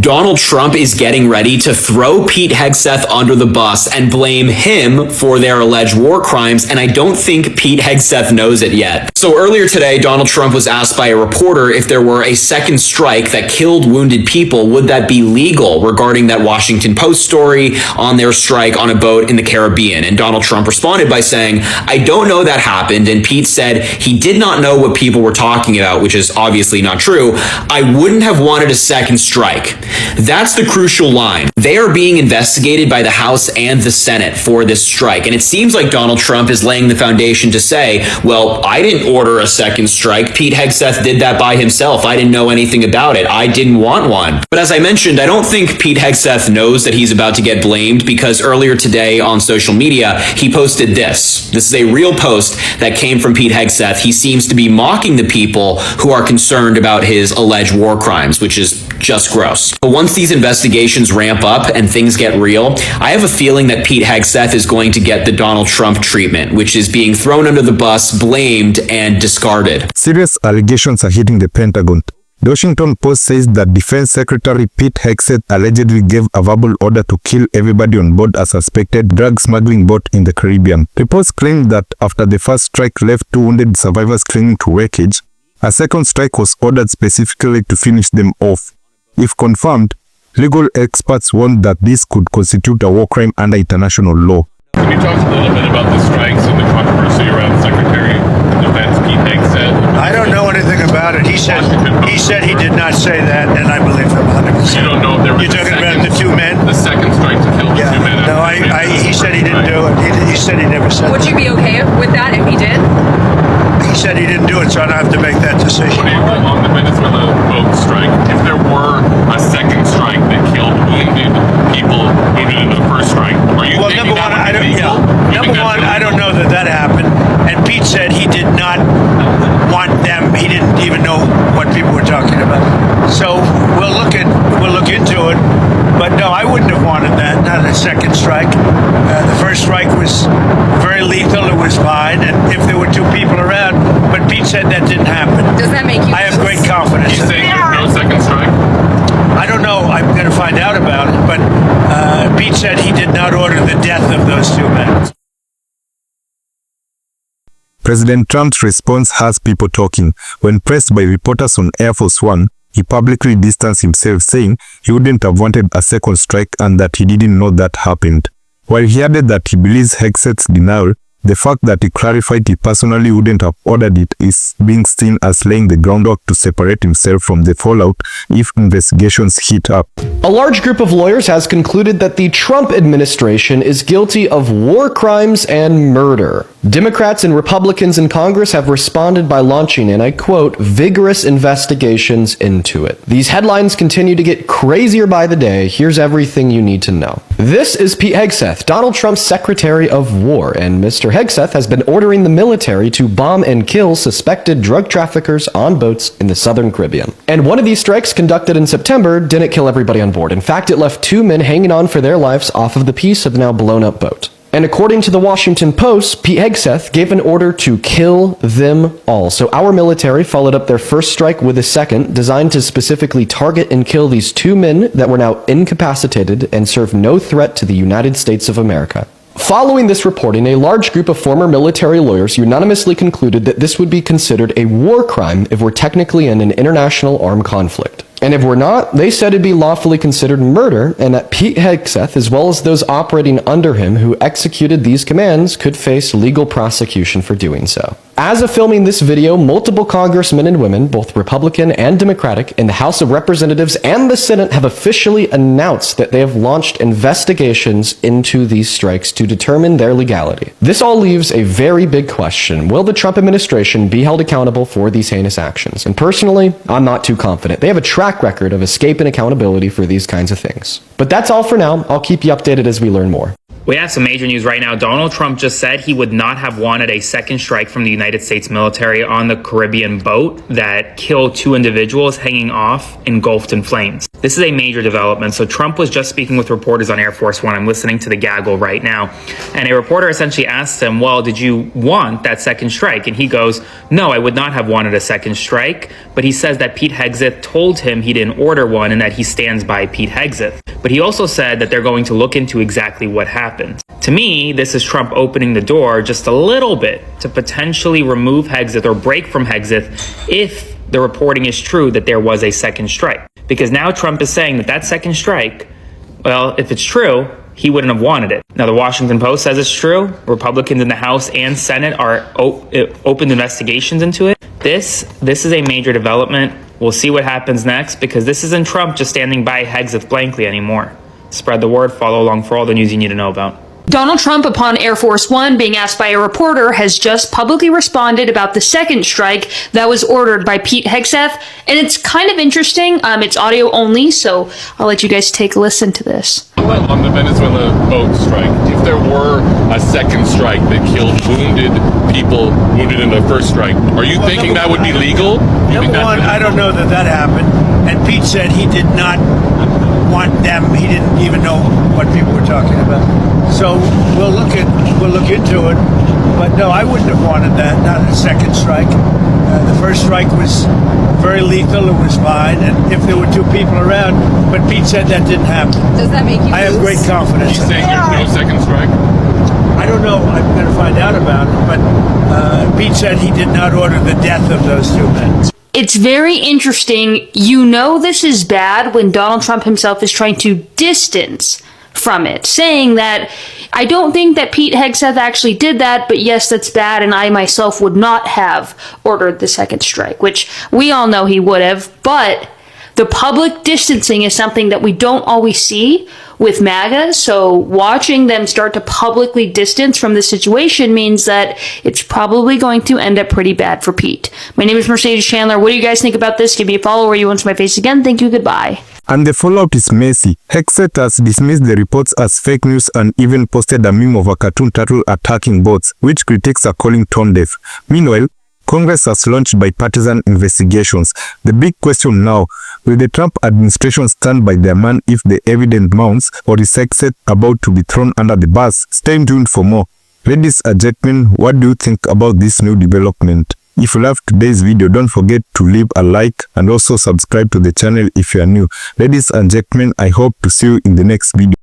Donald Trump is getting ready to throw Pete Hegseth under the bus and blame him for their alleged war crimes, and I don't think Pete Hegseth knows it yet. So earlier today, Donald Trump was asked by a reporter if there were a second strike that killed wounded people, would that be legal, regarding that Washington Post story on their strike on a boat in the Caribbean. And Donald Trump responded by saying, I don't know that happened. And Pete said he did not know what people were talking about, which is obviously not true. I wouldn't have wanted a second strike. That's the crucial line. They are being investigated by the House and the Senate for this strike. And it seems like Donald Trump is laying the foundation to say, well, I didn't order a second strike. Pete Hegseth did that by himself. I didn't know anything about it. I didn't want one. But as I mentioned, I don't think Pete Hegseth knows that he's about to get blamed, because earlier today on social media, he posted this. This is a real post that came from Pete Hegseth. He seems to be mocking the people who are concerned about his alleged war crimes, which is just gross. But once these investigations ramp up and things get real, I have a feeling that Pete Hegseth is going to get the Donald Trump treatment, which is being thrown under the bus, blamed, and discarded. Serious allegations are hitting the Pentagon. The Washington Post says that Defense Secretary Pete Hegseth allegedly gave a verbal order to kill everybody on board a suspected drug smuggling boat in the Caribbean. Reports claim that after the first strike left 2 wounded survivors clinging to wreckage, a second strike was ordered specifically to finish them off. If confirmed, legal experts warn that this could constitute a war crime under international law. Can you talk a little bit about the strikes and the controversy around Secretary of Defense Pete Hegseth? I don't know anything about it. He said he did not say that, and I believe him 100%. You don't know if there was You're talking about the 2 men? The second strike to kill the 2 men. No, he said he didn't do it. He said he never said Would that. you be okay with that if he did? He said he didn't do it, so I don't have to make that decision. What do you think on the Venezuela boat strike? If there were a second strike that killed wounded people wounded in the first strike, are you Well, thinking number one, that I would don't. be legal? Number one, I don't know that happened. And Pete said he did not want them. He didn't even know what people were talking about. So we'll look into it. But no, I wouldn't have wanted that. Not a second strike. The first strike was very lethal. It was fine, and if there were 2 people around. But Pete said that didn't happen. Does that make you? I have great confidence. You saying there's no second strike? I don't know. I'm going to find out about it. But Pete said he did not order the death of those 2 men. President Trump's response has people talking. When pressed by reporters on Air Force One, he publicly distanced himself, saying he wouldn't have wanted a second strike and that he didn't know that happened. While he added that he believes Hegseth's denial, the fact that he clarified he personally wouldn't have ordered it is being seen as laying the groundwork to separate himself from the fallout if investigations heat up. A large group of lawyers has concluded that the Trump administration is guilty of war crimes and murder. Democrats and Republicans in Congress have responded by launching, and I quote, vigorous investigations into it. These headlines continue to get crazier by the day. Here's everything you need to know. This is Pete Hegseth, Donald Trump's Secretary of War, and Mr. Hegseth has been ordering the military to bomb and kill suspected drug traffickers on boats in the southern Caribbean. And one of these strikes, conducted in September, didn't kill everybody on board. In fact, it left 2 men hanging on for their lives off of the piece of the now blown up boat. And according to the Washington Post, Pete Hegseth gave an order to kill them all. So our military followed up their first strike with a second, designed to specifically target and kill these 2 men that were now incapacitated and serve no threat to the United States of America. Following this reporting, a large group of former military lawyers unanimously concluded that this would be considered a war crime if we're technically in an international armed conflict. And if we're not, they said it'd be lawfully considered murder, and that Pete Hegseth, as well as those operating under him who executed these commands, could face legal prosecution for doing so. As of filming this video, multiple congressmen and women, both Republican and Democratic, in the House of Representatives and the Senate have officially announced that they have launched investigations into these strikes to determine their legality. This all leaves a very big question. Will the Trump administration be held accountable for these heinous actions? And personally, I'm not too confident. They have a track record of escaping accountability for these kinds of things. But that's all for now. I'll keep you updated as we learn more. We have some major news right now. Donald Trump just said he would not have wanted a second strike from the United States military on the Caribbean boat that killed 2 individuals hanging off, engulfed in flames. This is a major development. So Trump was just speaking with reporters on Air Force One. I'm listening to the gaggle right now. And a reporter essentially asked him, well, did you want that second strike? And he goes, no, I would not have wanted a second strike. But he says that Pete Hegseth told him he didn't order one and that he stands by Pete Hegseth. But he also said that they're going to look into exactly what happened. To me, this is Trump opening the door just a little bit to potentially remove Hegseth or break from Hegseth if the reporting is true that there was a second strike. Because now Trump is saying that that second strike, well, if it's true, he wouldn't have wanted it. Now, the Washington Post says it's true. Republicans in the House and Senate are opened investigations into it. This is a major development. We'll see what happens next, because this isn't Trump just standing by Hegseth blankly anymore. Spread the word, follow along for all the news you need to know about. Donald Trump, upon Air Force One being asked by a reporter, has just publicly responded about the second strike that was ordered by Pete Hegseth. And it's kind of interesting. It's audio only, so I'll let you guys take a listen to this. On the Venezuela boat strike, if there were a second strike that killed wounded in the first strike, are you thinking that would be legal? Number one, I don't know that happened. And Pete said he did not want them. He didn't even know what people were talking about. So we'll look into it. But no, I wouldn't have wanted that. Not a second strike. The first strike was very lethal. It was fine, and if there were 2 people around, but Pete said that didn't happen. Does that make you I have great confidence. He's saying there's no second strike? I don't know. I'm going to find out about it. But Pete said he did not order the death of those 2 men. It's very interesting. You know this is bad when Donald Trump himself is trying to distance from it, saying that I don't think that Pete Hegseth actually did that, but yes, that's bad, and I myself would not have ordered the second strike, which we all know he would have, but the public distancing is something that we don't always see with MAGA, so watching them start to publicly distance from the situation means that it's probably going to end up pretty bad for Pete. My name is Mercedes Chandler. What do you guys think about this? Give me a follow or you want to my face again. Thank you. Goodbye. And the fallout is messy. Hegseth has dismissed the reports as fake news and even posted a meme of a cartoon turtle attacking boats, which critics are calling tone deaf. Meanwhile, Congress has launched bipartisan investigations. The big question now, will the Trump administration stand by their man if the evidence mounts, or is Hegseth about to be thrown under the bus? Stay tuned for more. Ladies and gentlemen, what do you think about this new development? If you loved today's video, don't forget to leave a like and also subscribe to the channel if you are new. Ladies and gentlemen, I hope to see you in the next video.